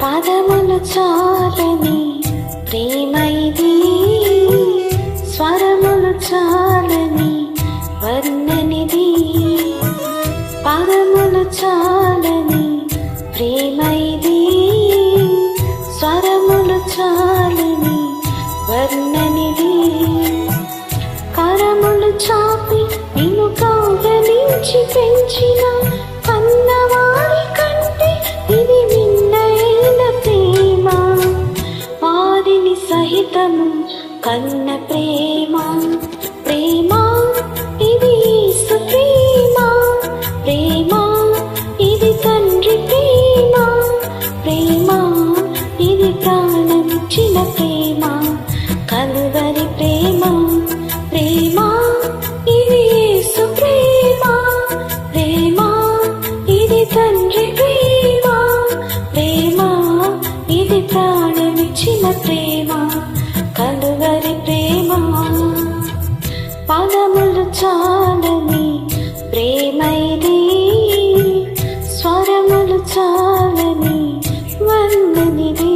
పదములు చాలని ప్రేమ ఇది, స్వరములు చాలని వర్ణనిది. పదములు చాలని ప్రేమ ఇది, స్వరములు చాలని వర్ణనిది. కరములు చాపి నిన్ను కౌగలించి పెంచిన కన్నవారి కంటే ఇది మిన్నైన ప్రేమ. వారిని సహితము కన్న ప్రేమ. ప్రేమ ఇది యేసు ప్రేమ. ప్రేమ ఇది తండ్రి ప్రేమ. ప్రేమ ఇది ప్రాణమిచ్చిన ప్రేమ. కలువరి ప్రేమ. ప్రేమ ఇది యేసు ప్రేమ. ప్రేమ ఇది తండ్రి ప్రేమ. ప్రేమ ఇది ప్రాణమిచ్చిన ప్రేమ. కలువరి ప్రేమ. పదములు చాలని ప్రేమ ఇది, స్వరములు చాలని వర్ణనిది.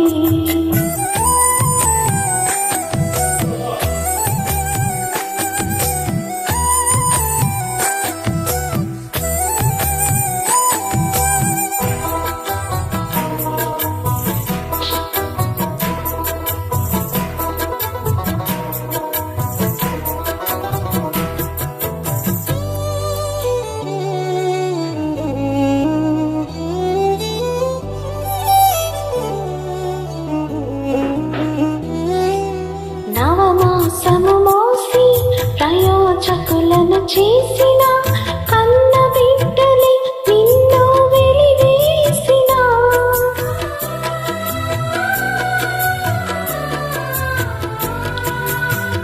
నవమాసము మోసి ప్రయోజకులను చేసిన కన్న బిడ్డలే నిన్ను వెలివేసిన.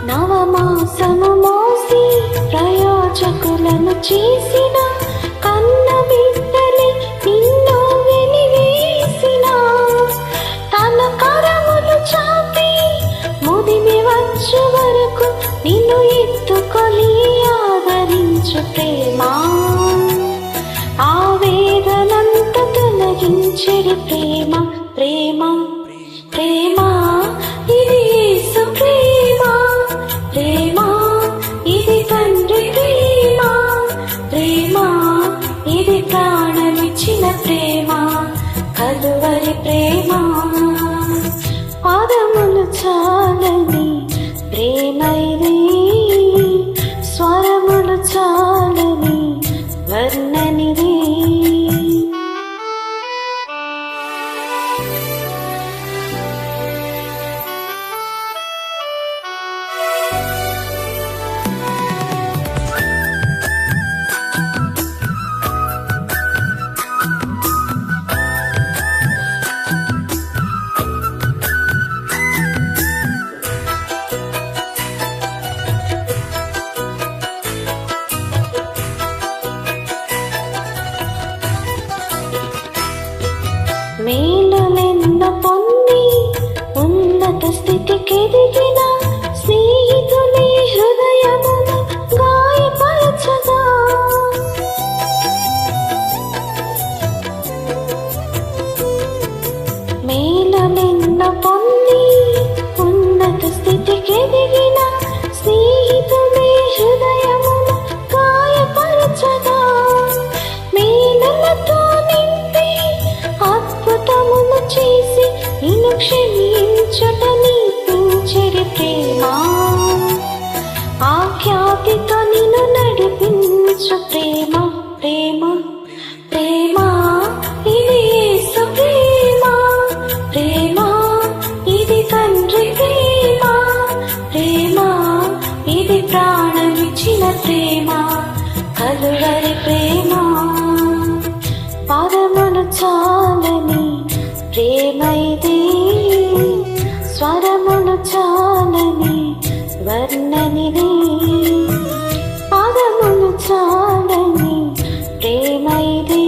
నవమాసము మోసి ప్రయోజకులను చేసిన కన్న బిడ్డలే నిన్ను వెలివేసిన. తన కరములు చాపి ముదిమి వచ్చు వరకు నిన్ను ఎత్తుకొని ఆదరించు ప్రేమ. ఆ వేదనంత తొలగించెడి ప్రేమ. ప్రేమ ప్రేమ ఇది యేసు ప్రేమ. ప్రేమ ఇది తండ్రి ప్రేమ. ప్రేమ ఇది ప్రాణమిచ్చిన ప్రేమ. కలువరి ప్రేమ. పదములు చాలని ప్రేమ ఇది, స్వరములు చాలని వర్ణనిది. మేలులెన్నో పొంది ఉన్నత స్థితికెదిగిన స్నేహితుని హృదయమును గాయపరచగా. మేలులెన్నో పొంది ఉన్నత స్థితికెదిగిన స్నేహితుని హృదయమును గాయపరచగా. మేలులతో నింపి అద్భుతములు చేసి నిన్ను క్షమించుట నీతించెడి ప్రేమ. ఆ ఖ్యాతితో నిన్ను నడిపించు ప్రేమ. ప్రేమ ప్రేమ ఇది యేసు ప్రేమ. ప్రేమ ఇది తండ్రి ప్రేమ. ప్రేమ ఇది ప్రాణమిచ్చిన ప్రేమ. కలువరి ప్రేమ. పదములు చాలని ప్రేమ ఇది, స్వరములు చాలని వర్ణనిది. పదములు చాలని ప్రేమ ఇది,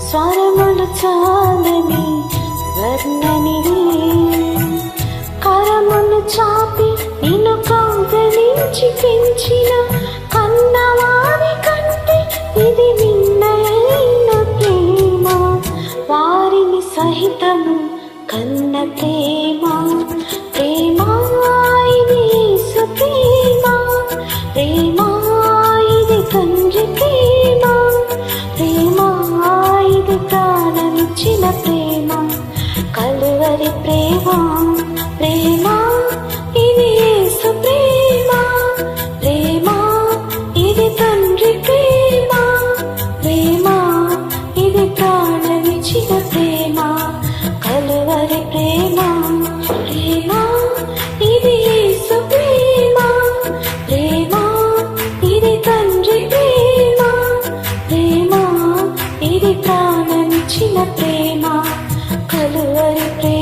స్వరములు చాలని వర్ణనిది. కరములు చాపి నిన్ను కౌగలించి పెంచిన కన్నవారి కంటే ఇది మిన్నైన ప్రేమ. వారిని సహిత కన్న ప్రేమ ప్రేమ ఇది యేసు ప్రేమ ప్రేమ ఇది తండ్రి ప్రేమ ప్రేమ ఇది ప్రాణమిచ్చిన ప్రేమ కలువరి ప్రేమ ప్రేమ ఇది యేసు ప్రేమ ప్రేమ ఇది తండ్రి ప్రేమ ప్రేమ ఇది ప్రాణమిచ్చిన ప్రేమ కలువరి ప్రేమ ప్రేమ ఇది యేసు ప్రేమ ప్రేమ ఇది తండ్రి ప్రేమ ప్రేమ ఇది ప్రాణమిచ్చిన ప్రేమ కలువరి ప్రేమ